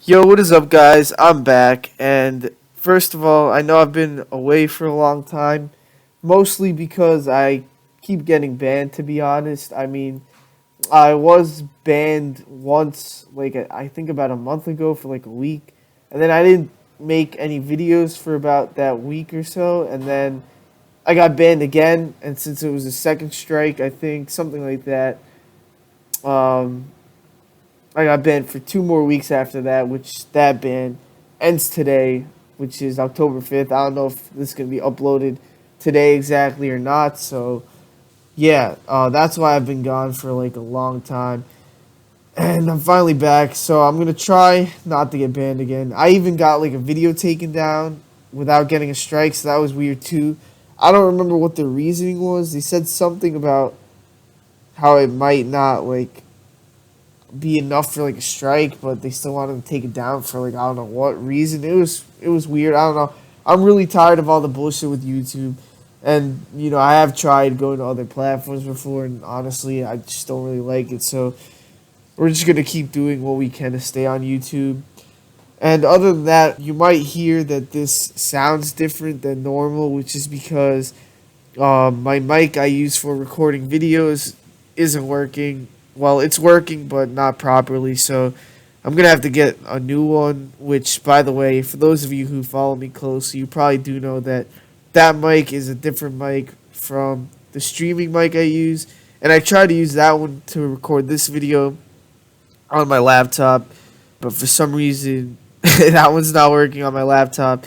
Yo, what is up, guys? I'm back, and first of all, I know I've been away for a long time, mostly because I keep getting banned, to be honest. I mean, I was banned once, like, I think about a month ago for like a week, and then I didn't make any videos for about that week or so, and then I got banned again, and since it was a second strike, I think, something like that, um, I got banned for 2 more weeks after that, which that ban ends today, which is October 5th. I don't know if this is going to be uploaded today exactly or not. So, yeah, that's why I've been gone for like a long time. And I'm finally back. So, I'm going to try not to get banned again. I even got like a video taken down without getting a strike. So, that was weird too. I don't remember what the reasoning was. They said something about how it might not like be enough for like a strike, but they still wanted to take it down for like I don't know what reason. It was weird. I don't know. I'm really tired of all the bullshit with YouTube, and I have tried going to other platforms before, and honestly, I just don't really like it. So we're just gonna keep doing what we can to stay on YouTube. And other than that, you might hear that this sounds different than normal, which is because my mic I use for recording videos isn't working. Well, it's working, but not properly. So I'm gonna have to get a new one. Which, by the way, for those of you who follow me closely, you probably do know that that mic is a different mic from the streaming mic I use. And I tried to use that one to record this video on my laptop, but for some reason that one's not working on my laptop.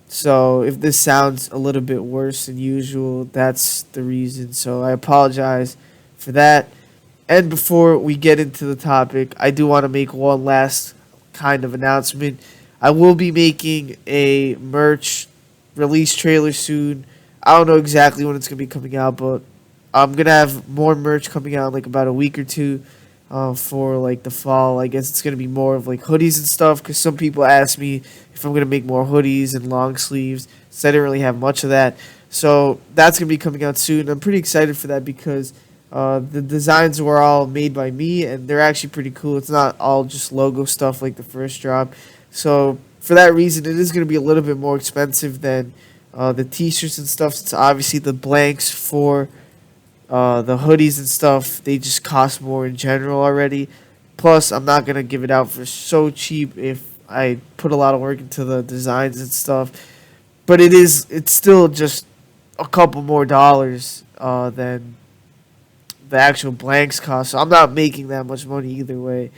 So if this sounds a little bit worse than usual, that's the reason. So I apologize for that. And before we get into the topic, I do want to make one last kind of announcement. I will be making a merch release trailer soon. I don't know exactly when it's going to be coming out, but I'm going to have more merch coming out in like about a week or two for like the fall. I guess it's going to be more of like hoodies and stuff because some people ask me if I'm going to make more hoodies and long sleeves. So I didn't really have much of that. So that's going to be coming out soon. I'm pretty excited for that because the designs were all made by me, and they're actually pretty cool. It's not all just logo stuff like the first drop. So for that reason, it is going to be a little bit more expensive than the T-shirts and stuff. It's obviously the blanks for the hoodies and stuff. They just cost more in general already. Plus, I'm not gonna give it out for so cheap if I put a lot of work into the designs and stuff. But it's still just a couple more dollars than the actual blanks cost. So I'm not making that much money either way.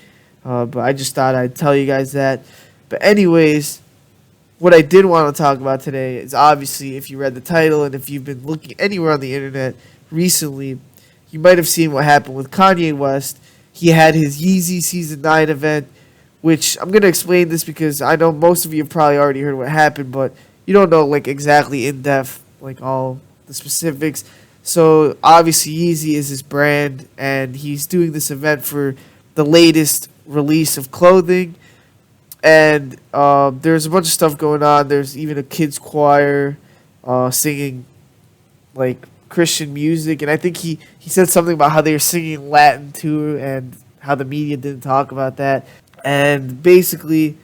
But I just thought I'd tell you guys that. But anyways, what I did want to talk about today is obviously if you read the title and if you've been looking anywhere on the internet recently, you might have seen what happened with Kanye West. He had his Yeezy Season 9 event, which I'm going to explain this because I know most of you have probably already heard what happened, but you don't know like exactly in depth like all the specifics. So obviously Yeezy is his brand, and he's doing this event for the latest release of clothing. And there's a bunch of stuff going on. There's even a kids choir singing like Christian music, and I think he said something about how they were singing Latin too, and how the media didn't talk about that. And basically,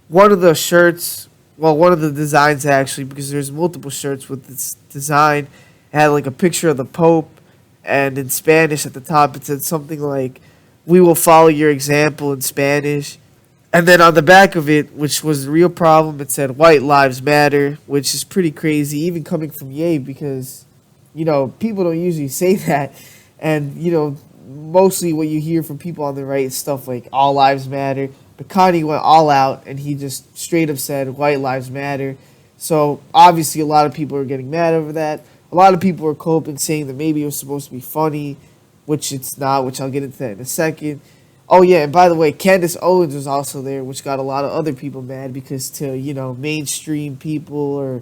one of the shirts, well, one of the designs actually, because there's multiple shirts with this design, had like a picture of the Pope, and in Spanish at the top it said something like, "We will follow your example" in Spanish. And then on the back of it, which was the real problem, it said "White Lives Matter," which is pretty crazy, even coming from Ye, because people don't usually say that, and mostly what you hear from people on the right is stuff like "All Lives Matter." But Kanye went all out, and he just straight up said "White Lives Matter." So obviously, a lot of people are getting mad over that. A lot of people are coping, saying that maybe it was supposed to be funny, which it's not. Which I'll get into that in a second. Oh yeah, and by the way, Candace Owens was also there, which got a lot of other people mad because to mainstream people or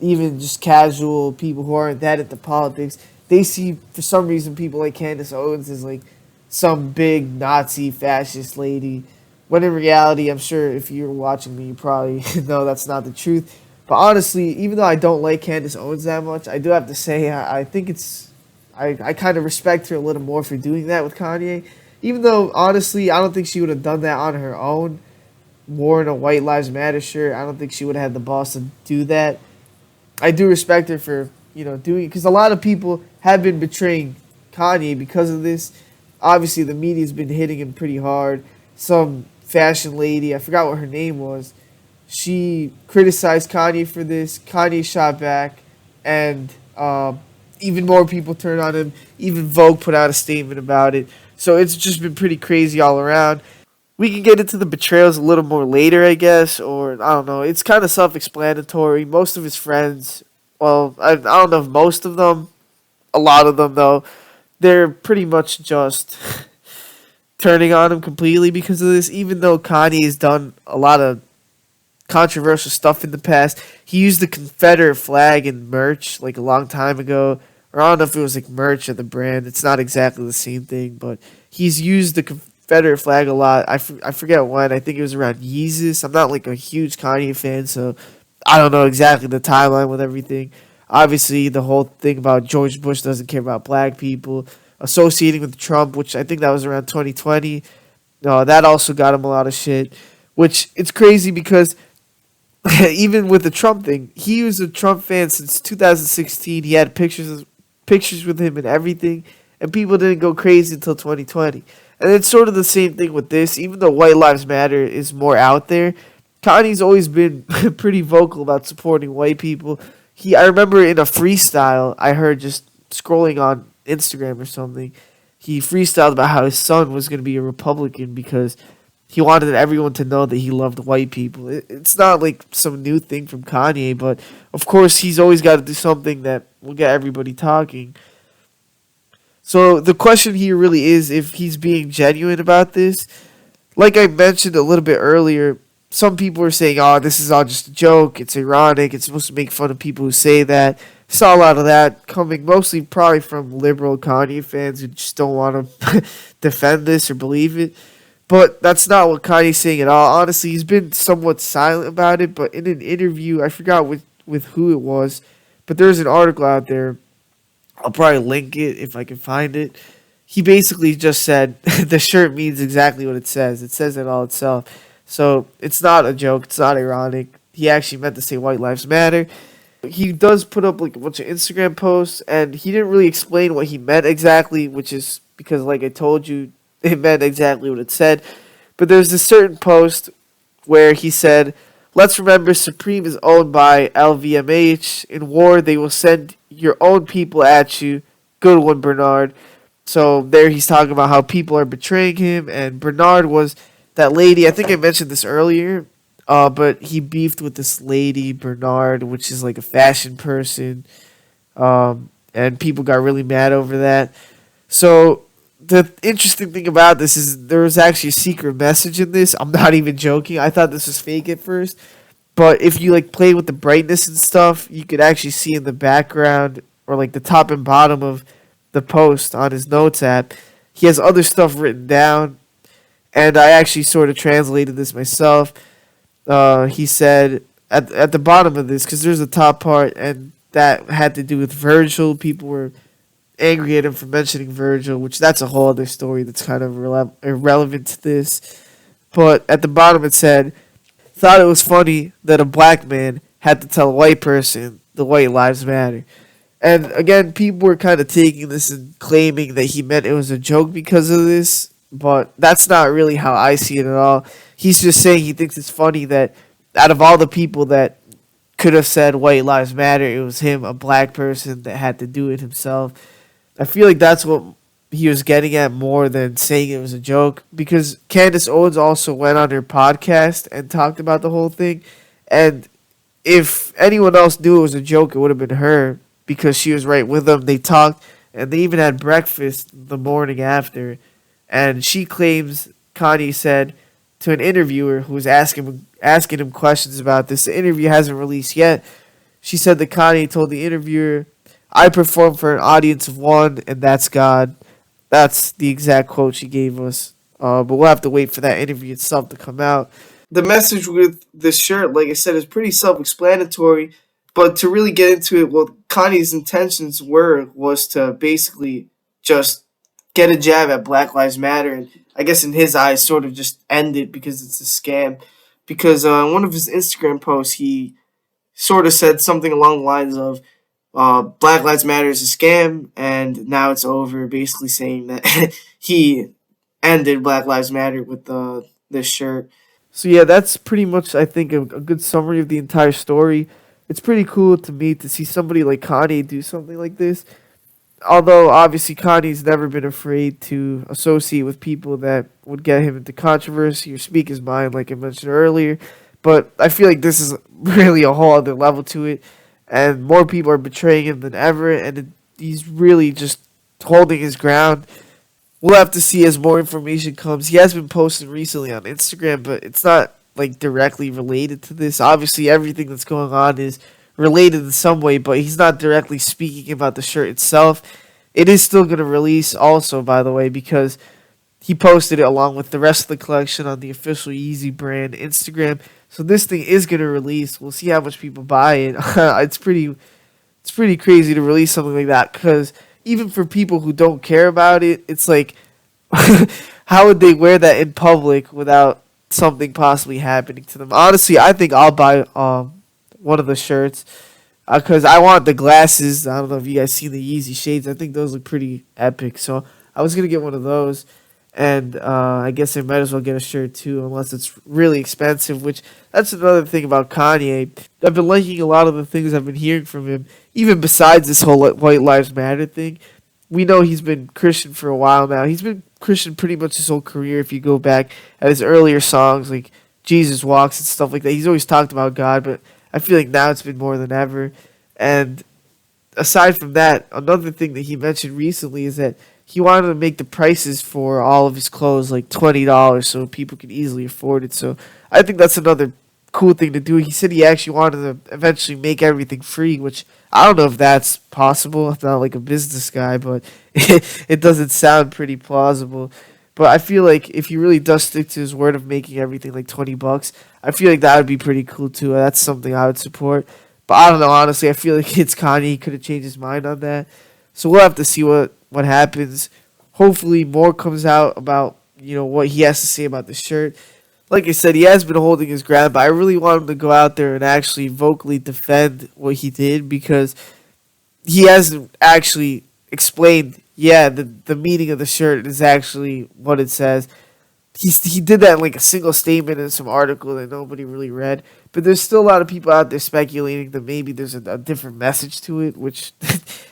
even just casual people who aren't that into politics, they see for some reason people like Candace Owens as like some big Nazi fascist lady. When in reality, I'm sure if you're watching me, you probably know that's not the truth. But honestly, even though I don't like Candace Owens that much, I do have to say I think I kind of respect her a little more for doing that with Kanye. Even though honestly, I don't think she would have done that on her own. worn a White Lives Matter shirt. I don't think she would have had the balls to do that. I do respect her for doing it because a lot of people have been betraying Kanye because of this. Obviously, the media's been hitting him pretty hard. Some fashion lady, I forgot what her name was, she criticized Kanye for this. Kanye shot back, and even more people turned on him. Even Vogue put out a statement about it. So it's just been pretty crazy all around. We can get into the betrayals a little more later, I guess, or I don't know. It's kind of self explanatory. Most of his friends, well, I don't know if most of them, a lot of them though, they're pretty much just turning on him completely because of this, even though Kanye has done a lot of controversial stuff in the past. He used the Confederate flag in merch like a long time ago, or I don't know if it was like merch of the brand. It's not exactly the same thing, but he's used the Confederate flag a lot. I forget when. I think it was around Yeezus. I'm not like a huge Kanye fan, so I don't know exactly the timeline with everything. Obviously, the whole thing about George Bush doesn't care about black people, associating with Trump, which I think that was around 2020. No, that also got him a lot of shit. Which it's crazy because even with the Trump thing, he was a Trump fan since 2016. He had pictures with him and everything, and people didn't go crazy until 2020. And it's sort of the same thing with this. Even though White Lives Matter is more out there, Kanye's always been pretty vocal about supporting white people. I remember in a freestyle I heard just scrolling on Instagram or something, he freestyled about how his son was going to be a Republican because he wanted everyone to know that he loved white people. It's not like some new thing from Kanye, but of course he's always got to do something that will get everybody talking. So the question here really is if he's being genuine about this. Like I mentioned a little bit earlier, some people are saying, "Oh, this is all just a joke. It's ironic. It's supposed to make fun of people who say that." Saw a lot of that coming mostly probably from liberal Kanye fans who just don't want to defend this or believe it. But that's not what Kanye's saying at all. Honestly, he's been somewhat silent about it. But in an interview, I forgot with who it was, but there's an article out there. I'll probably link it if I can find it. He basically just said the shirt means exactly what it says. It says it all itself. So it's not a joke. It's not ironic. He actually meant to say White Lives Matter. He does put up like a bunch of Instagram posts, and he didn't really explain what he meant exactly, which is because, like I told you, it meant exactly what it said. But there's this certain post where he said, "Let's remember Supreme is owned by LVMH. In war, they will send your own people at you." Good one, Bernard. So there he's talking about how people are betraying him, and Bernard was that lady. I think I mentioned this earlier, but he beefed with this lady, Bernard, which is like a fashion person, and people got really mad over that. So the interesting thing about this is there was actually a secret message in this. I'm not even joking. I thought this was fake at first, but if you like play with the brightness and stuff, you could actually see in the background or like the top and bottom of the post on his notes app, he has other stuff written down, and I actually sort of translated this myself. He said at the bottom of this, because there's a top part, and that had to do with Virgil. People were angry at him for mentioning Virgil, which that's a whole other story that's kind of irrelevant to this. But at the bottom it said, "Thought it was funny that a black man had to tell a white person the white lives matter." And again, people were kind of taking this and claiming that he meant it was a joke because of this, but that's not really how I see it at all. He's just saying he thinks it's funny that out of all the people that could have said white lives matter, it was him, a black person, that had to do it himself. I feel like that's what he was getting at more than saying it was a joke, because Candace Owens also went on her podcast and talked about the whole thing, and if anyone else knew it was a joke, it would have been her because she was right with them. They talked and they even had breakfast the morning after, and she claims Kanye said to an interviewer who was asking him questions about this. The interview hasn't released yet. She said that Kanye told the interviewer, "I perform for an audience of one, and that's God." That's the exact quote she gave us. But we'll have to wait for that interview itself to come out. The message with this shirt, like I said, is pretty self-explanatory. But to really get into it, what Kanye's intentions was to basically just get a jab at Black Lives Matter, and I guess in his eyes, sort of just end it because it's a scam. because in one of his Instagram posts, he sort of said something along the lines of Black Lives Matter is a scam and now it's over, basically saying that he ended Black Lives Matter with this shirt. So yeah, that's pretty much I think a good summary of the entire story. It's pretty cool to me to see somebody like Kanye do something like this. Although obviously Kanye's never been afraid to associate with people that would get him into controversy or speak his mind, like I mentioned earlier. But I feel like this is really a whole other level to it, and more people are betraying him than ever, and he's really just holding his ground. We'll have to see as more information comes. He has been posting recently on Instagram, but it's not like directly related to this. Obviously, everything that's going on is related in some way, but he's not directly speaking about the shirt itself. It is still going to release also, by the way, because he posted it along with the rest of the collection on the official Yeezy brand Instagram. So this thing is going to release. We'll see how much people buy it. It's pretty crazy to release something like that because even for people who don't care about it, it's like how would they wear that in public without something possibly happening to them? Honestly, I think I'll buy one of the shirts because I want the glasses. I don't know if you guys see the Yeezy shades. I think those look pretty epic. So I was gonna get one of those, and I guess I might as well get a shirt too, unless it's really expensive. Which that's another thing about Kanye. I've been liking a lot of the things I've been hearing from him, even besides this whole White Lives Matter thing. We know he's been Christian for a while now. He's been Christian pretty much his whole career. If you go back at his earlier songs, like Jesus Walks and stuff like that, he's always talked about God, but I feel like now it's been more than ever. And aside from that, another thing that he mentioned recently is that he wanted to make the prices for all of his clothes like $20 so people could easily afford it. So I think that's another cool thing to do. He said he actually wanted to eventually make everything free, which I don't know if that's possible. I'm not like a business guy, but it doesn't sound pretty plausible. But I feel like if he really does stick to his word of making everything like $20, I feel like that would be pretty cool too. That's something I would support. But I don't know, honestly. I feel like it's Kanye. He could have changed his mind on that. So we'll have to see what happens. Hopefully, more comes out about what he has to say about the shirt. Like I said, he has been holding his ground, but I really want him to go out there and actually vocally defend what he did because he hasn't actually explained. Yeah, the meaning of the shirt is actually what it says. He did that in like a single statement in some article that nobody really read. But there's still a lot of people out there speculating that maybe there's a different message to it, which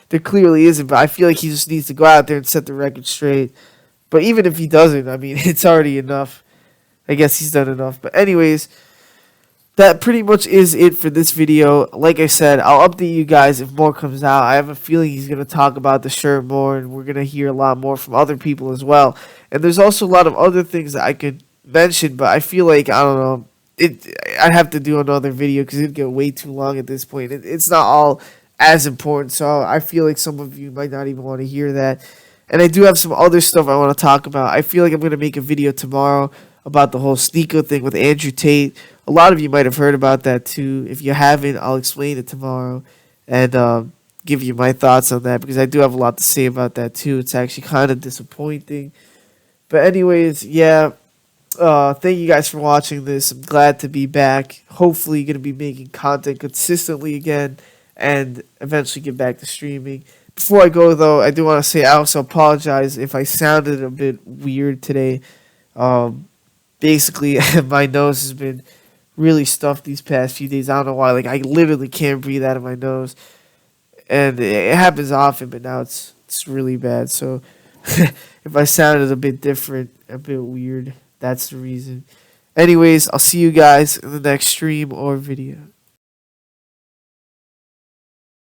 there clearly isn't. But I feel like he just needs to go out there and set the record straight. But even if he doesn't, I mean, it's already enough. I guess he's done enough. But anyways, that pretty much is it for this video. Like I said, I'll update you guys if more comes out. I have a feeling he's going to talk about the shirt more, and we're going to hear a lot more from other people as well. And there's also a lot of other things that I could mention, but I feel like, I don't know, I'd have to do another video because it'd get way too long at this point. It's not all as important, so I feel like some of you might not even want to hear that. And I do have some other stuff I want to talk about. I feel like I'm going to make a video tomorrow about the whole sneaker thing with Andrew Tate. A lot of you might have heard about that too. If you haven't, I'll explain it tomorrow and give you my thoughts on that because I do have a lot to say about that too. It's actually kind of disappointing. But anyways, yeah. Thank you guys for watching this. I'm glad to be back. Hopefully, going to be making content consistently again and eventually get back to streaming. Before I go, though, I do want to say I also apologize if I sounded a bit weird today. Basically, my nose has been really stuffed these past few days. I don't know why. Like, I literally can't breathe out of my nose. And it happens often, but now it's really bad. So, if I sounded a bit different, a bit weird, that's the reason. Anyways, I'll see you guys in the next stream or video.